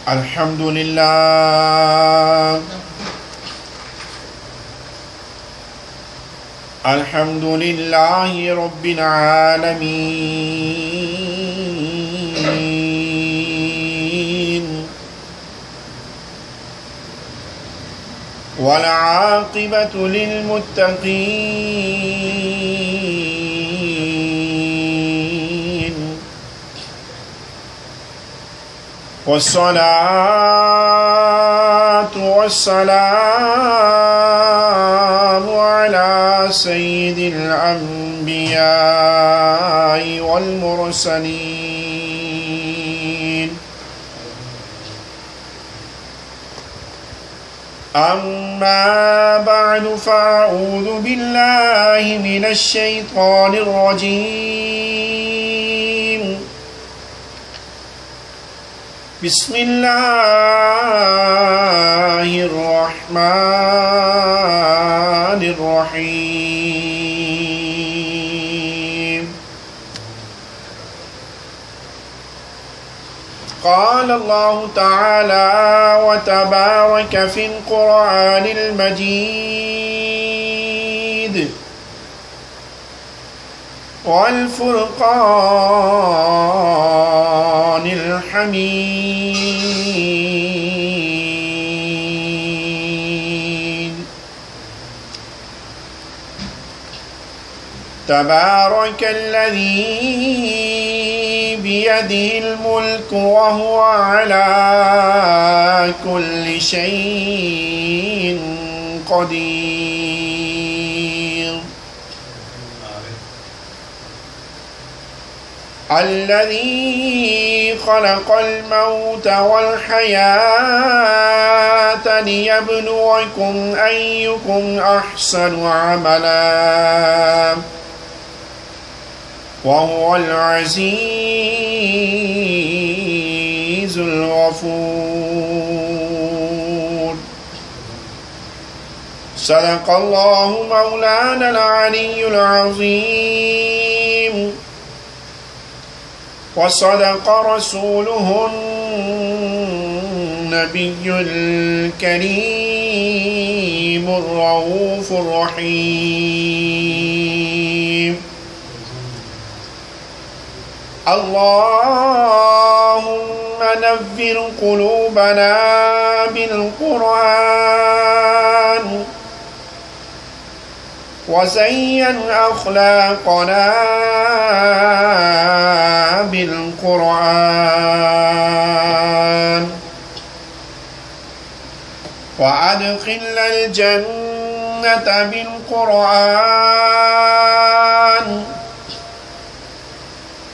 الحمد لله الحمد لله رب العالمين والعاقبة للمتقين والصلاة والسلام على سيد الأنبياء والمرسلين أما بعد فأعوذ بالله من الشيطان الرجيم بسم الله الرحمن الرحيم قال الله تعالى وتبارك في القرآن المجيد والفرقان الحميد تبارك الذي بيده الملك وهو على كل شيء قدير الذي خلق الموت والحياة ليبلوكم أيكم أحسن عملا وهو العزيز الغفور صدق الله مولانا العلي العظيم وصدق رسوله النبي الكريم الرؤوف الرحيم اللهم نفر قلوبنا بالقرآن وزين أخلاقنا بالقرآن وأدخلنا الجنة بالقرآن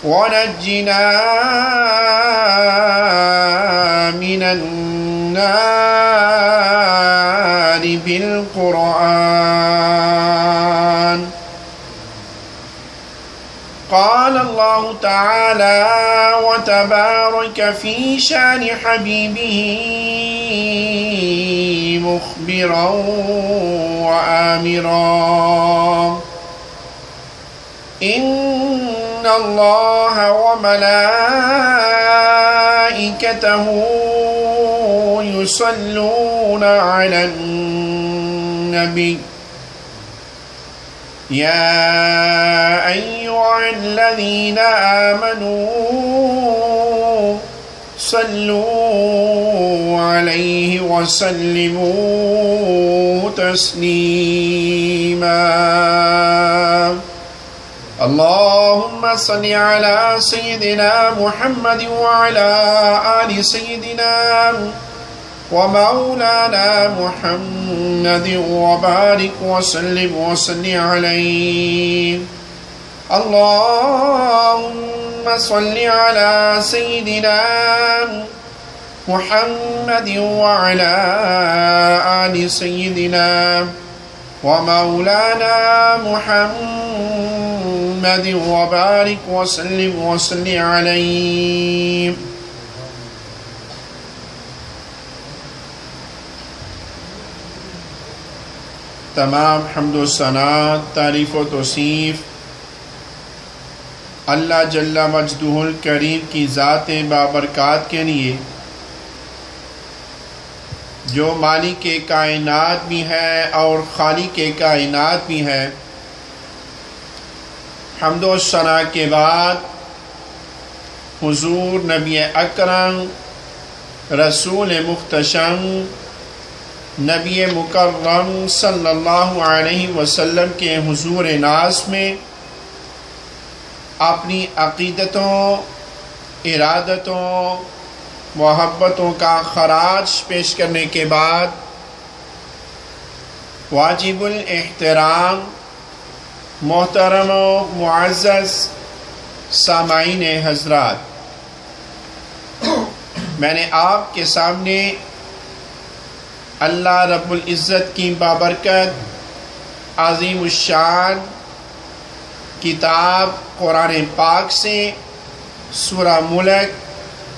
ونجنا من النار بالقرآن قال الله تعالى وتبارك في شان حبيبه مخبرا وآمرا إن الله وملائكته يصلون على النبي يا أيها الذين آمنوا صلوا عليه وسلموا تسليما اللهم صل على سيدنا محمد وعلى آل سيدنا ومولانا محمد وبارك وسلم عليه اللهم صل على سيدنا محمد وعلى آل سيدنا ومولانا محمد وبارك وسلم عليه تمام حمد و ثنا تعریف و توصیف اللہ جل مجدہ الکریم کی ذات بابرکات کے لیے جو مالک کائنات بھی ہے اور خالق کائنات بھی ہے۔ حمد و ثنا کے بعد حضور نبی اکرم رسول محتشم نبی مکرم صلی اللہ علیہ وسلم کے حضور ناز میں اپنی عقیدتوں، ارادتوں، محبتوں کا خراج پیش کرنے کے بعد واجب الاحترام محترم و معزز سامعین حضرات، میں نے آپ کے سامنے اللہ رب العزت کی بابرکت عظیم الشان کتاب قرآن پاک سے سورہ ملک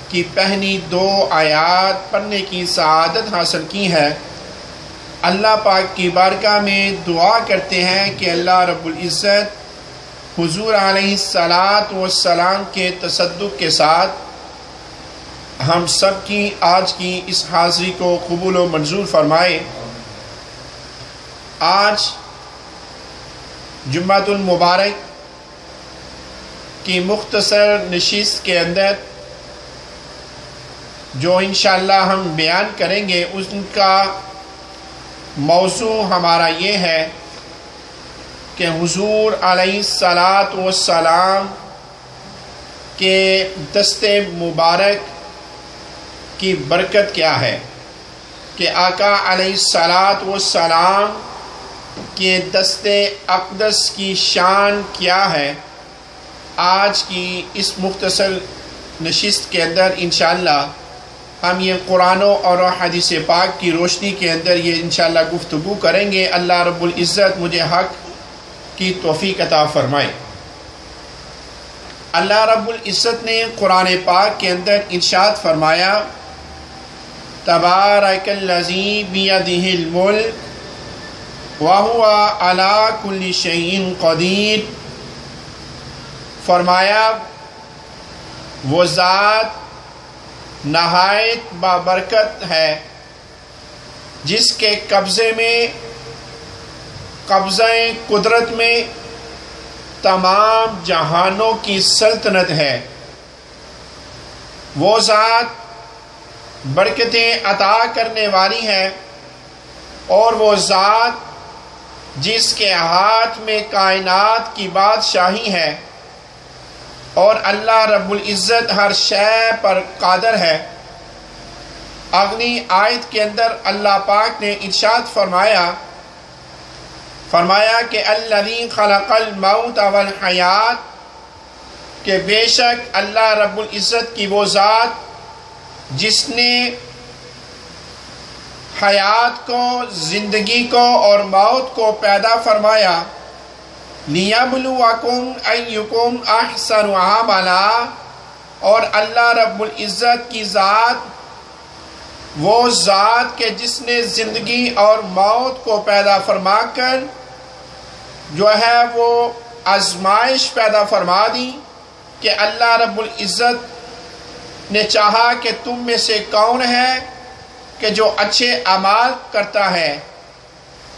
کی پہلی 2 آیات پڑھنے کی سعادت حاصل کی ہے۔ اللہ پاک کی بارگاہ میں دعا کرتے ہیں کہ اللہ رب العزت حضور علیہ السلام کے تصدق کے ساتھ ہم سب کی آج کی اس حاضری کو قبول و منظور فرمائے۔ آج جمعۃ المبارک کی مختصر نشست کے اندر جو انشاءاللہ ہم بیان کریں گے اس کا موضوع ہمارا یہ ہے کہ حضور علیہ السلام کے دست مبارک کی برکت کیا ہے، کہ آقا علیہ السلام کے دست اقدس کی شان کیا ہے۔ آج کی اس مختصر نشست کے اندر انشاءاللہ ہم یہ قرآن اور حدیث پاک کی روشنی کے اندر یہ انشاءاللہ گفتگو کریں گے۔ اللہ رب العزت مجھے حق کی توفیق عطا فرمائے۔ اللہ رب العزت نے قرآن پاک کے اندر ارشاد فرمایا، تبارک الذی بیدہ الملک وہو علی کل شیء قدیر۔ فرمایا وہ ذات نہایت بابرکت ہے جس کے قبضے میں، قبضہ قدرت میں تمام جہانوں کی سلطنت ہے۔ وہ ذات برکتیں عطا کرنے والی ہے، اور وہ ذات جس کے ہاتھ میں کائنات کی بادشاہی ہے، اور اللہ رب العزت ہر شے پر قادر ہے۔ اگلی آیت کے اندر اللہ پاک نے ارشاد فرمایا کہ الذی خلق الموت والحیات، کہ بے شک اللہ رب العزت کی وہ ذات جس نے حیات کو، زندگی کو اور موت کو پیدا فرمایا، لِيَبْلُوَكُمْ أَيُّكُمْ أَحْسَنُ عَمَلًا، اور اللہ رب العزت کی ذات وہ ذات کہ جس نے زندگی اور موت کو پیدا فرما کر جو ہے وہ آزمائش پیدا فرما دی، کہ اللہ رب العزت نے چاہا کہ تم میں سے کون ہے کہ جو اچھے اعمال کرتا ہے،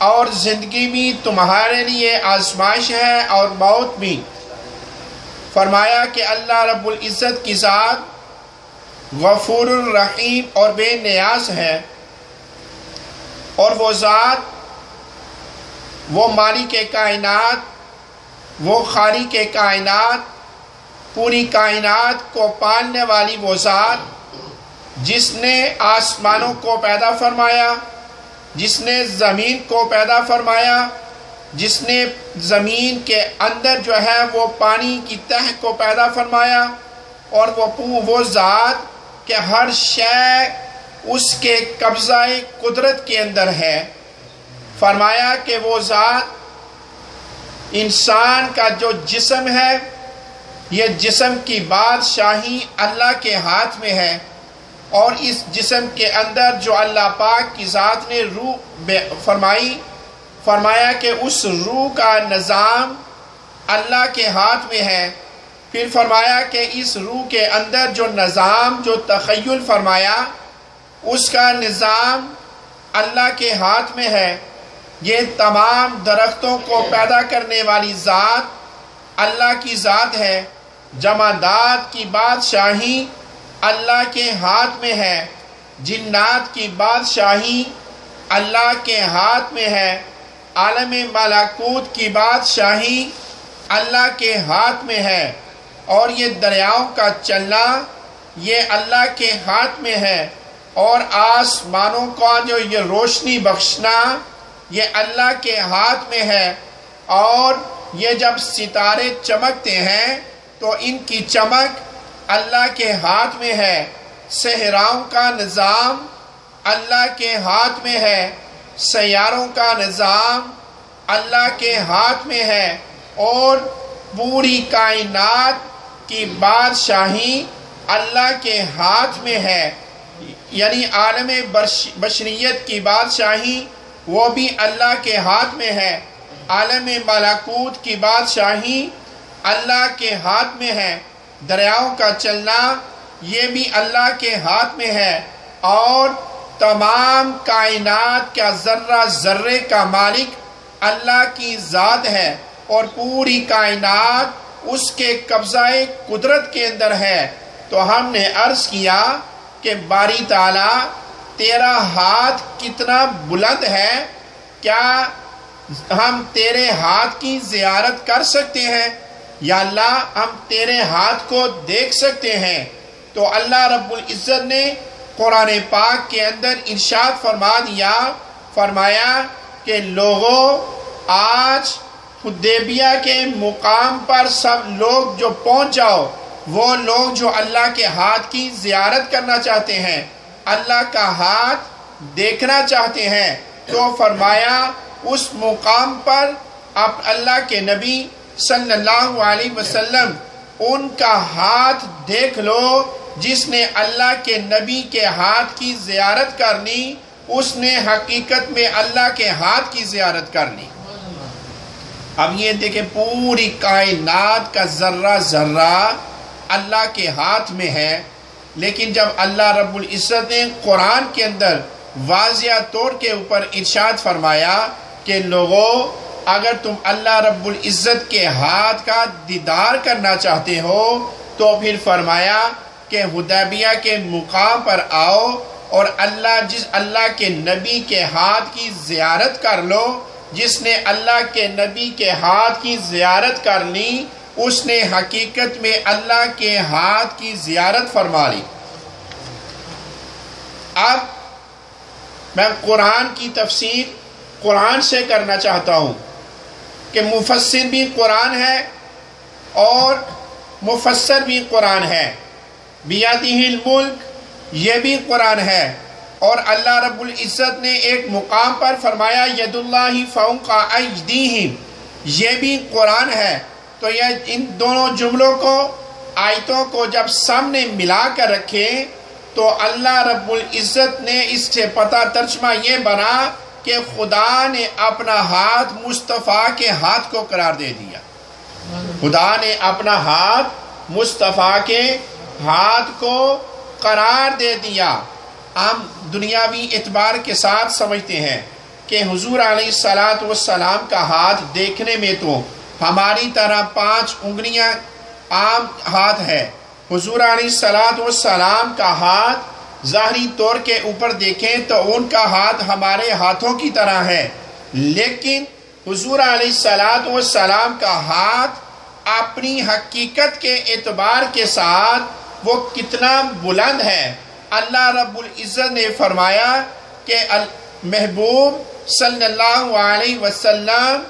اور زندگی بھی تمہارے لیے آزمائش ہے اور موت بھی۔ فرمایا کہ اللہ رب العزت کی ذات غفور الرحیم اور بے نیاز ہے، اور وہ ذات، وہ مالک کائنات، وہ خالق کائنات، پوری کائنات کو پالنے والی وہ ذات جس نے آسمانوں کو پیدا فرمایا، جس نے زمین کو پیدا فرمایا، جس نے زمین کے اندر جو ہے وہ پانی کی تہ کو پیدا فرمایا، اور وہ ذات کہ ہر شے اس کے قبضہ قدرت کے اندر ہے۔ فرمایا کہ وہ ذات انسان کا جو جسم ہے، یہ جسم کی بادشاہی اللہ کے ہاتھ میں ہے، اور اس جسم کے اندر جو اللہ پاک کی ذات نے روح فرمایا کہ اس روح کا نظام اللہ کے ہاتھ میں ہے۔ پھر فرمایا کہ اس روح کے اندر جو نظام، جو تخیل فرمایا، اس کا نظام اللہ کے ہاتھ میں ہے۔ یہ تمام درختوں کو پیدا کرنے والی ذات اللہ کی ذات ہے۔ جمادات کی بادشاہی اللہ کے ہاتھ میں ہے۔ جنات کی بادشاہی اللہ کے ہاتھ میں ہے۔ عالم ملکوت کی بادشاہی اللہ کے ہاتھ میں ہے، اور یہ دریاؤں کا چلنا یہ اللہ کے ہاتھ میں ہے، اور آسمانوں کا جو یہ روشنی بخشنا یہ اللہ کے ہاتھ میں ہے، اور یہ جب ستارے چمکتے ہیں تو ان کی چمک اللہ کے ہاتھ میں ہے۔ صحراؤں کا نظام اللہ کے ہاتھ میں ہے، سیاروں کا نظام اللہ کے ہاتھ میں ہے، اور پوری کائنات کی بادشاہی اللہ کے ہاتھ میں ہے۔ یعنی عالم بشریت کی بادشاہی وہ بھی اللہ کے ہاتھ میں ہے۔ عالم ملکوت کی بادشاہی اللہ کے ہاتھ میں ہے۔ دریاؤں کا چلنا یہ بھی اللہ کے ہاتھ میں ہے، اور تمام کائنات کا ذرہ ذرے کا مالک اللہ کی ذات ہے، اور پوری کائنات اس کے قبضہ قدرت کے اندر ہے۔ تو ہم نے عرض کیا کہ باری تعالیٰ تیرا ہاتھ کتنا بلند ہے، کیا ہم تیرے ہاتھ کی زیارت کر سکتے ہیں؟ یا اللہ ہم تیرے ہاتھ کو دیکھ سکتے ہیں؟ تو اللہ رب العزت نے قرآن پاک کے اندر ارشاد فرمایا کہ لوگوں، آج حدیبیہ کے مقام پر سب لوگ جو پہنچ جاؤ، وہ لوگ جو اللہ کے ہاتھ کی زیارت کرنا چاہتے ہیں، اللہ کا ہاتھ دیکھنا چاہتے ہیں، تو فرمایا اس مقام پر آپ اللہ کے نبی صلی اللہ علیہ وسلم ان کا ہاتھ دیکھ لو۔ جس نے اللہ کے نبی کے ہاتھ کی زیارت کرنی، اس نے حقیقت میں اللہ کے ہاتھ کی زیارت کرنی۔ اب یہ دیکھیں پوری کائنات کا ذرہ ذرہ اللہ کے ہاتھ میں ہے، لیکن جب اللہ رب العزت نے قرآن کے اندر واضح طور کے اوپر ارشاد فرمایا کہ لوگوں، اگر تم اللہ رب العزت کے ہاتھ کا دیدار کرنا چاہتے ہو تو پھر فرمایا کہ حدیبیہ کے مقام پر آؤ، اور جس اللہ کے نبی کے ہاتھ کی زیارت کر لو۔ جس نے اللہ کے نبی کے ہاتھ کی زیارت کر لی، اس نے حقیقت میں اللہ کے ہاتھ کی زیارت فرما لی۔ اب میں قرآن کی تفسیر قرآن سے کرنا چاہتا ہوں کہ مفسر بھی قرآن ہے اور مفسر بھی قرآن ہے۔ بیادہ الملک یہ بھی قرآن ہے، اور اللہ رب العزت نے ایک مقام پر فرمایا ید اللہ فوق ایدیہم، یہ بھی قرآن ہے۔ تو یہ ان دونوں جملوں کو، آیتوں کو جب سامنے ملا کر رکھیں تو اللہ رب العزت نے اس سے پتہ ترجمہ یہ بنا کہ خدا نے اپنا ہاتھ مصطفیٰ کے ہاتھ کو قرار دے دیا۔ خدا نے اپنا ہاتھ مصطفیٰ کے ہاتھ کو قرار دے دیا۔ ہم دنیاوی اعتبار کے ساتھ سمجھتے ہیں کہ حضور علیہ السلام کا ہاتھ دیکھنے میں تو ہماری طرح 5 انگلیاں عام ہاتھ ہے۔ حضور علیہ السلام کا ہاتھ ظاہری طور کے اوپر دیکھیں تو ان کا ہاتھ ہمارے ہاتھوں کی طرح ہے، لیکن حضور علیہ السلام کا ہاتھ اپنی حقیقت کے اعتبار کے ساتھ وہ کتنا بلند ہے۔ اللہ رب العزت نے فرمایا کہ محبوب صلی اللہ علیہ وسلم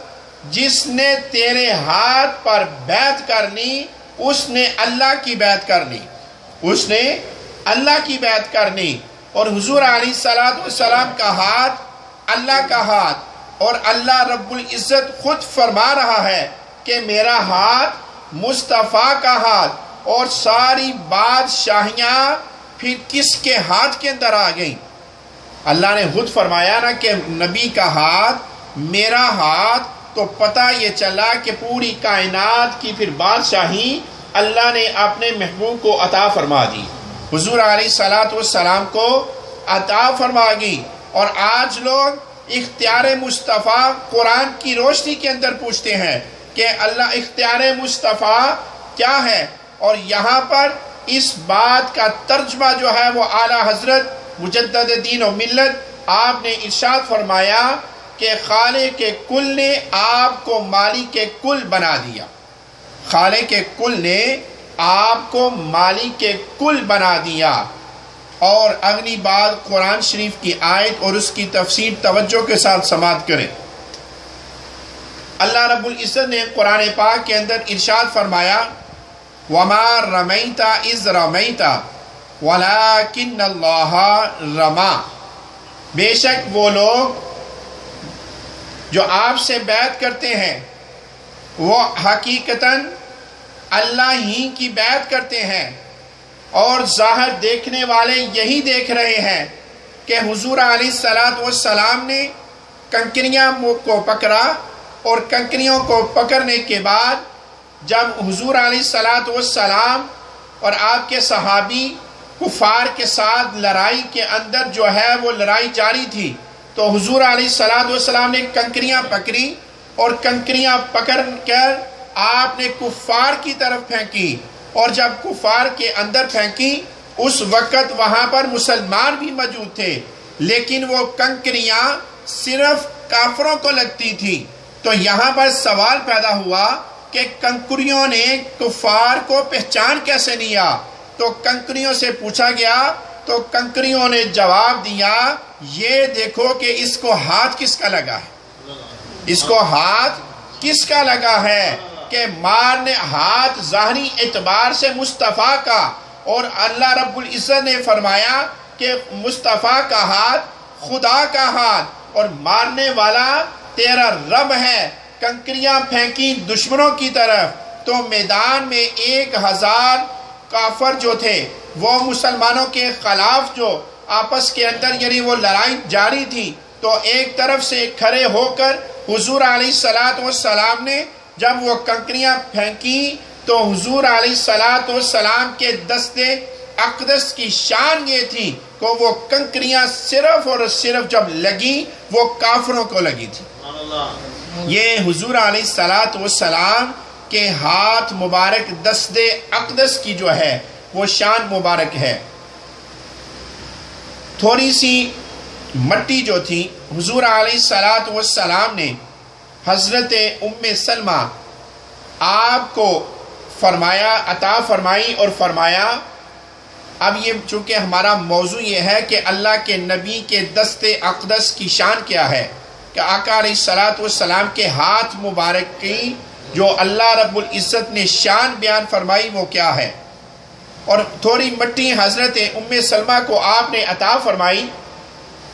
جس نے تیرے ہاتھ پر بیعت کر لی، اس نے اللہ کی بیعت کر لی، اس نے اللہ کی بیعت کر لی۔ اور حضور علیہ السلام کا ہاتھ اللہ کا ہاتھ، اور اللہ رب العزت خود فرما رہا ہے کہ میرا ہاتھ مصطفیٰ کا ہاتھ، اور ساری بادشاہیاں پھر کس کے ہاتھ کے اندر آ گئیں؟ اللہ نے خود فرمایا نا کہ نبی کا ہاتھ میرا ہاتھ، تو پتہ یہ چلا کہ پوری کائنات کی پھر بادشاہی اللہ نے اپنے محبوب کو عطا فرما دی، حضور علیہ السلام کو عطا فرما گئی، اور آج لوگ اختیار مصطفیٰ قرآن کی روشنی کے اندر پوچھتے ہیں کہ اللہ اختیار مصطفیٰ کیا ہے، اور یہاں پر اس بات کا ترجمہ جو ہے وہ اعلیٰ حضرت مجدد دین و ملت آپ نے ارشاد فرمایا کہ خالق کل نے آپ کو مالک کل بنا دیا، خالق کل نے آپ کو مالک کل بنا دیا۔ اور اگلی بات قرآن شریف کی آیت اور اس کی تفسیر توجہ کے ساتھ سماعت کریں۔ اللہ رب العزت نے قرآن پاک کے اندر ارشاد فرمایا وَمَا رَمَيْتَ إِذْ رَمَيْتَ وَلَكِنَّ اللَّهَ رَمَى، بے شک وہ لوگ جو آپ سے بیعت کرتے ہیں وہ حقیقتاً اللہ ہی کی بیعت کرتے ہیں، اور ظاہر دیکھنے والے یہی دیکھ رہے ہیں کہ حضور علیہ السلام نے کنکریاں کو پکڑا، اور کنکریوں کو پکڑنے کے بعد جب حضور علیہ السلام اور آپ کے صحابی کفار کے ساتھ لڑائی کے اندر جو ہے وہ لڑائی جاری تھی، تو حضور علیہ السلام نے کنکریاں پکڑی، اور کنکریاں پکڑ کر آپ نے کفار کی طرف پھینکی، اور جب کفار کے اندر پھینکی اس وقت وہاں پر مسلمان بھی موجود تھے، لیکن وہ کنکریاں صرف کافروں کو لگتی تھی۔ تو یہاں پر سوال پیدا ہوا کہ کنکریوں نے کفار کو پہچان کیسے لیا؟ تو کنکریوں سے پوچھا گیا تو کنکریوں نے جواب دیا یہ دیکھو کہ اس کو ہاتھ کس کا لگا ہے، اس کو ہاتھ کس کا لگا ہے، کہ مارنے ہاتھ ظاہری اعتبار سے مصطفیٰ کا، اور اللہ رب العزت نے فرمایا کہ مصطفیٰ کا ہاتھ خدا کا ہاتھ، اور مارنے والا تیرا رب ہے۔ کنکریاں پھینکی دشمنوں کی طرف، تو میدان میں 1000 کافر جو تھے وہ مسلمانوں کے خلاف جو آپس کے اندر یعنی وہ لڑائی جاری تھی، تو ایک طرف سے کھڑے ہو کر حضور علیہ السلام نے جب وہ کنکریاں پھینکی تو حضور علیہ السلام کے دست اقدس کی شان یہ تھی کہ وہ کنکریاں صرف اور صرف جب لگی وہ کافروں کو لگی تھی۔ یہ حضور علیہ السلام کے ہاتھ مبارک دست اقدس کی جو ہے وہ شان مبارک ہے۔ تھوڑی سی مٹی جو تھی حضور علیہ السلام نے حضرت ام سلمہ آپ کو فرمایا عطا فرمائی، اور فرمایا اب یہ چونکہ ہمارا موضوع یہ ہے کہ اللہ کے نبی کے دست اقدس کی شان کیا ہے، کہ آقا علیہ السلام کے ہاتھ مبارک کی جو اللہ رب العزت نے شان بیان فرمائی وہ کیا ہے، اور تھوڑی مٹی حضرت ام سلمہ کو آپ نے عطا فرمائی،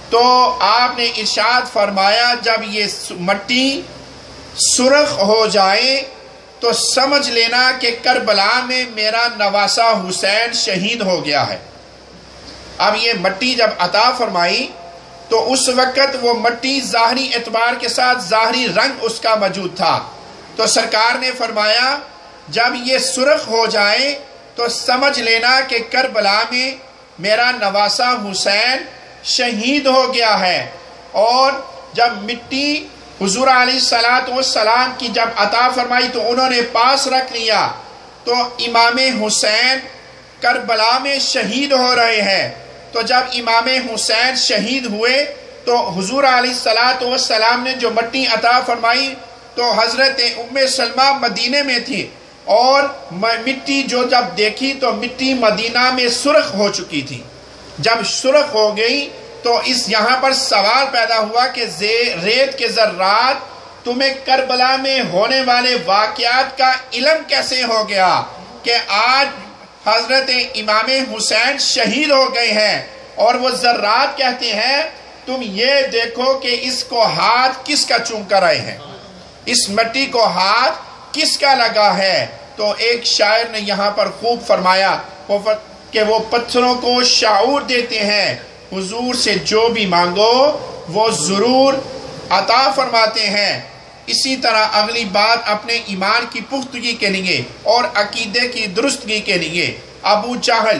تو آپ نے ارشاد فرمایا جب یہ مٹی سرخ ہو جائے تو سمجھ لینا کہ کربلا میں میرا نواسہ حسین شہید ہو گیا ہے۔ اب یہ مٹی جب عطا فرمائی تو اس وقت وہ مٹی ظاہری اعتبار کے ساتھ ظاہری رنگ اس کا موجود تھا، تو سرکار نے فرمایا جب یہ سرخ ہو جائے تو سمجھ لینا کہ کربلا میں میرا نواسہ حسین شہید ہو گیا ہے۔ اور جب مٹی حضور علیہ السلام کی جب عطا فرمائی تو انہوں نے پاس رکھ لیا، تو امام حسین کربلا میں شہید ہو رہے ہیں، تو جب امام حسین شہید ہوئے تو حضور علیہ السلام نے جو مٹی عطا فرمائی تو حضرت ام سلمہ مدینے میں تھی، اور مٹی جو جب دیکھی تو مٹی مدینہ میں سرخ ہو چکی تھی۔ جب سرخ ہو گئی تو اس یہاں پر سوال پیدا ہوا کہ ریت کے ذرات تمہیں کربلا میں ہونے والے واقعات کا علم کیسے ہو گیا کہ آج حضرت امام حسین شہید ہو گئے ہیں، اور وہ ذرات کہتے ہیں تم یہ دیکھو کہ اس کو ہاتھ کس کا چوم کر آئے ہیں، اس مٹی کو ہاتھ کس کا لگا ہے۔ تو ایک شاعر نے یہاں پر خوب فرمایا کہ وہ پتھروں کو شعور دیتے ہیں، حضور سے جو بھی مانگو وہ ضرور عطا فرماتے ہیں۔ اسی طرح اگلی بات اپنے ایمان کی پختگی کے لیے اور عقیدے کی درستگی کے لیے ابو جہل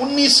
19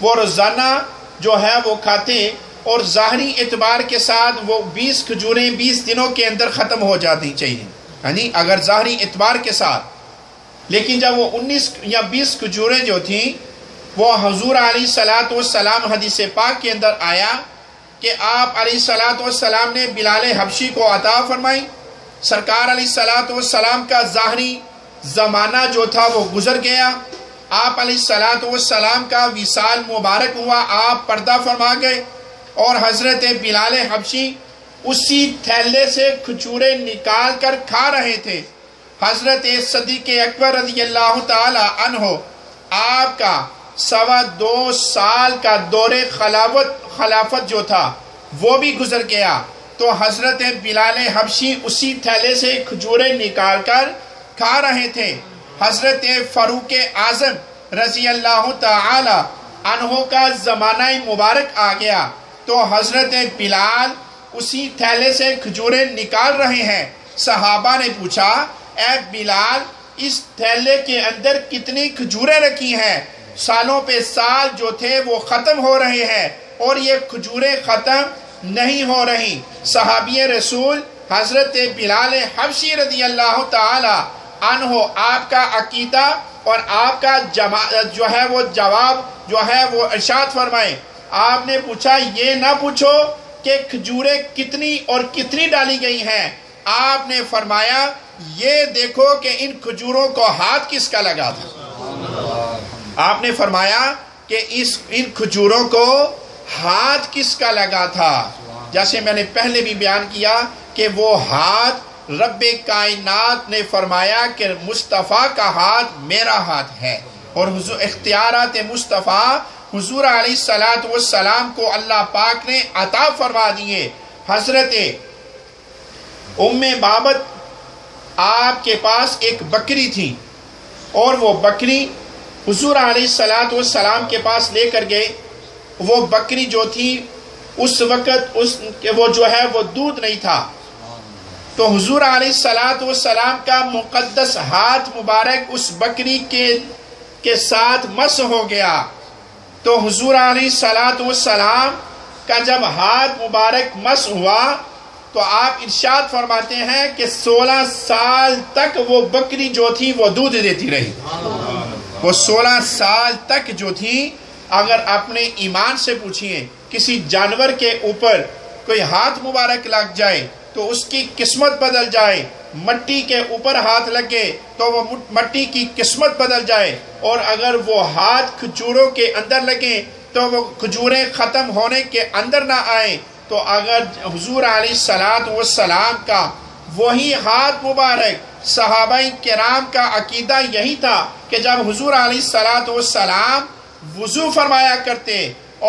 وہ روزانہ جو ہے وہ کھاتے اور ظاہری اعتبار کے ساتھ وہ 20 کھجوریں 20 دنوں کے اندر ختم ہو جاتی چاہیے، یعنی اگر ظاہری اعتبار کے ساتھ. لیکن جب وہ 19 یا 20 کھجوریں جو تھیں وہ حضور علیہ الصلوۃ والسلام حدیث پاک کے اندر آیا کہ آپ علیہ الصلوۃ والسلام نے بلال حبشی کو عطا فرمائی. سرکار علیہ الصلوۃ والسلام کا ظاہری زمانہ جو تھا وہ گزر گیا. آپ علیہ الصلوۃ والسلام کا وصال مبارک ہوا، آپ پردہ فرما گئے اور حضرت بلال حبشی اسی تھیلے سے کھجوریں نکال کر کھا رہے تھے. حضرت صدیق اکبر رضی اللہ تعالی عنہ آپ کا 2.25 سال کا دور خلافت جو تھا وہ بھی گزر گیا، تو حضرت بلال حبشی اسی تھیلے سے کھجوریں نکال کر کھا رہے تھے. حضرت فاروق اعظم رضی اللہ تعالی عنہ کا زمانہ مبارک آ گیا تو حضرت بلال اسی تھیلے سے کھجوریں نکال رہے ہیں. صحابہ نے پوچھا اے بلال اس تھیلے کے اندر کتنی کھجوریں رکھی ہیں؟ سالوں پہ سال جو تھے وہ ختم ہو رہے ہیں اور یہ کھجوریں ختم نہیں ہو رہی. صحابی رسول حضرت بلال حبشی رضی اللہ تعالی عنہ آپ کا عقیدہ اور آپ کا جو ہے وہ جواب جو ہے وہ ارشاد فرمائے. آپ نے پوچھا یہ نہ پوچھو کہ کھجوریں کتنی اور کتنی ڈالی گئی ہیں، آپ نے فرمایا یہ دیکھو کہ ان کھجوروں کو ہاتھ کس کا لگا تھا. آپ نے فرمایا کہ ان کھجوروں کو ہاتھ کس کا لگا تھا. جیسے میں نے پہلے بھی بیان کیا کہ وہ ہاتھ رب کائنات نے فرمایا کہ مصطفیٰ کا ہاتھ میرا ہاتھ ہے، اور اختیارات مصطفیٰ حضور علیہ الصلوۃ والسلام کو اللہ پاک نے عطا فرما دیے. حضرت بابت آپ کے پاس ایک بکری تھی اور وہ بکری حضور علیہ الصلوۃ والسلام کے پاس لے کر گئے. وہ بکری جو تھی اس وقت وہ جو ہے وہ دودھ نہیں تھا، تو حضور علیہ الصلوۃ والسلام کا مقدس ہاتھ مبارک اس بکری کے ساتھ مس ہو گیا. تو حضور علیہ الصلوۃ والسلام کا جب ہاتھ مبارک مس ہوا تو آپ ارشاد فرماتے ہیں کہ 16 سال تک وہ بکری جو تھی وہ دودھ دیتی رہی. وہ 16 سال تک جو تھی. اگر اپنے ایمان سے پوچھئے کسی جانور کے اوپر کوئی ہاتھ مبارک لگ جائے تو اس کی قسمت بدل جائے، مٹی کے اوپر ہاتھ لگے تو وہ مٹی کی قسمت بدل جائے، اور اگر وہ ہاتھ کھجوروں کے اندر لگے تو وہ کھجوریں ختم ہونے کے اندر نہ آئیں. تو اگر حضور علیہ الصلوۃ والسلام کا وہی ہاتھ مبارک، صحابہ کرام کا عقیدہ یہی تھا کہ جب حضور علیہ الصلوۃ والسلام وضو فرمایا کرتے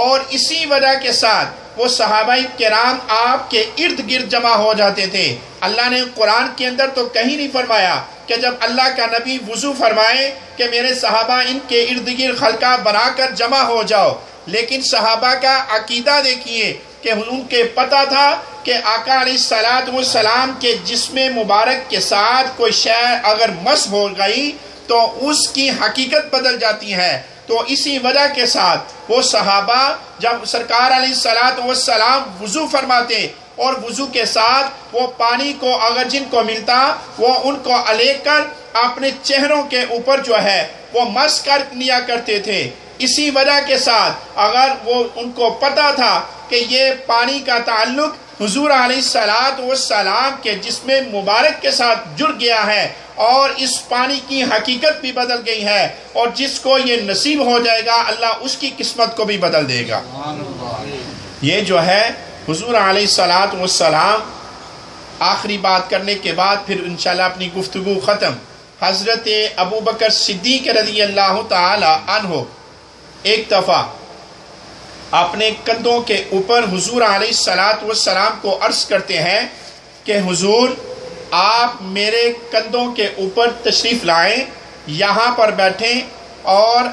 اور اسی وجہ کے ساتھ وہ صحابہ کرام آپ کے ارد گرد جمع ہو جاتے تھے. اللہ نے قرآن کے اندر تو کہیں نہیں فرمایا کہ جب اللہ کا نبی وضو فرمائے کہ میرے صحابہ ان کے ارد گرد حلقہ بنا کر جمع ہو جاؤ، لیکن صحابہ کا عقیدہ دیکھیے کہ ان کے پتہ تھا کہ آقا علیہ الصلوۃ والسلام کے جسم مبارک کے ساتھ کوئی شے اگر مس ہو گئی تو اس کی حقیقت بدل جاتی ہے. تو اسی وجہ کے ساتھ وہ صحابہ جب سرکار علیہ الصلوۃ والسلام وضو فرماتے اور وضو کے ساتھ وہ پانی کو اگر جن کو ملتا وہ ان کو لے کر اپنے چہروں کے اوپر جو ہے وہ مس کر لیا کرتے تھے. اسی وجہ کے ساتھ اگر وہ ان کو پتہ تھا کہ یہ پانی کا تعلق حضور علیہ الصلوۃ والسلام کے جسم مبارک کے ساتھ جڑ گیا ہے اور اس پانی کی حقیقت بھی بدل گئی ہے، اور جس کو یہ نصیب ہو جائے گا اللہ اس کی قسمت کو بھی بدل دے گا. یہ جو ہے حضور علیہ الصلوۃ والسلام آخری بات کرنے کے بعد پھر انشاءاللہ اپنی گفتگو ختم. حضرت ابوبکر صدیق رضی اللہ تعالی عنہ ایک دفعہ اپنے کندھوں کے اوپر حضور علیہ الصلوۃ والسلام کو عرض کرتے ہیں کہ حضور آپ میرے کندھوں کے اوپر تشریف لائیں، یہاں پر بیٹھیں، اور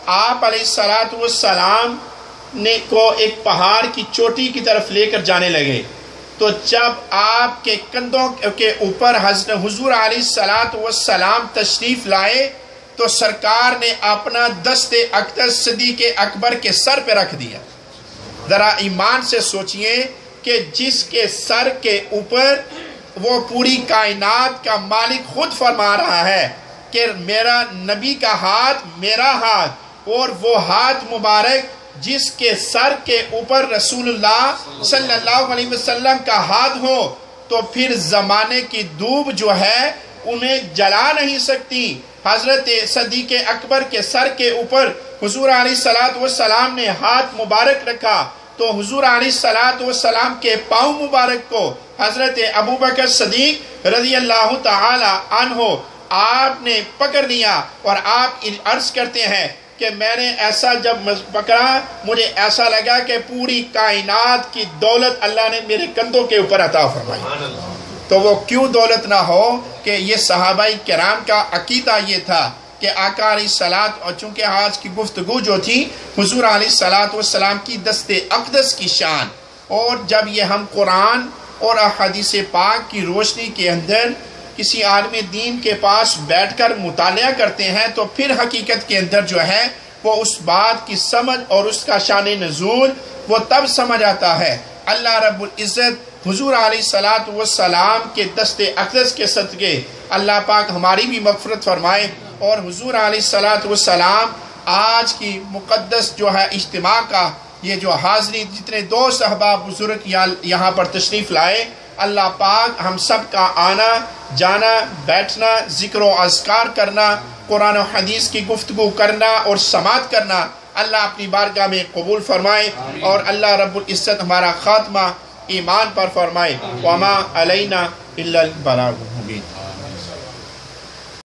آپ علیہ الصلوۃ والسلام کو ایک پہاڑ کی چوٹی کی طرف لے کر جانے لگے. تو جب آپ کے کندھوں کے اوپر حضور علیہ الصلوۃ والسلام تشریف لائے تو سرکار نے اپنا دست اقدس صدیق اکبر کے سر پہ رکھ دیا۔ ذرا ایمان سے سوچئے کہ جس کے سر کے اوپر وہ پوری کائنات کا مالک خود فرما رہا ہے کہ میرا نبی کا ہاتھ میرا ہاتھ، اور وہ ہاتھ مبارک جس کے سر کے اوپر رسول اللہ صلی اللہ علیہ وسلم کا ہاتھ ہو، تو پھر زمانے کی دھوپ جو ہے انہیں جلا نہیں سکتی۔ حضرت صدیق اکبر کے سر کے اوپر حضور علیہ السلام نے ہاتھ مبارک رکھا تو حضور علیہ السلام کے پاؤں مبارک کو حضرت ابوبکر صدیق رضی اللہ تعالی عنہ آپ نے پکڑ لیا، اور آپ عرض کرتے ہیں کہ میں نے ایسا جب پکڑا مجھے ایسا لگا کہ پوری کائنات کی دولت اللہ نے میرے کندھوں کے اوپر عطا فرمائی۔ تو وہ کیوں دولت نہ ہو کہ یہ صحابہ کرام کا عقیدہ یہ تھا کہ آقا علیہ الصلوۃ، اور چونکہ آج کی گفتگو جو تھی حضور علیہ السلام کی دست اقدس کی شان، اور جب یہ ہم قرآن اور احادیث پاک کی روشنی کے اندر کسی عالم دین کے پاس بیٹھ کر مطالعہ کرتے ہیں تو پھر حقیقت کے اندر جو ہے وہ اس بات کی سمجھ اور اس کا شان نزول وہ تب سمجھ آتا ہے۔ اللہ رب العزت حضور علیہ السلام کے دست اقدس کے صدقے اللہ پاک ہماری بھی مغفرت فرمائے، اور حضور علیہ السلام آج کی مقدس جو ہے اجتماع کا یہ جو حاضری جتنے دوست احباب بزرگ یہاں پر تشریف لائے، اللہ پاک ہم سب کا آنا جانا بیٹھنا ذکر و اذکار کرنا قرآن و حدیث کی گفتگو کرنا اور سماعت کرنا اللہ اپنی بارگاہ میں قبول فرمائے، اور اللہ رب العزت ہمارا خاتمہ ایمان پر فرمائے۔ وما علینا الا البلاغ المبین۔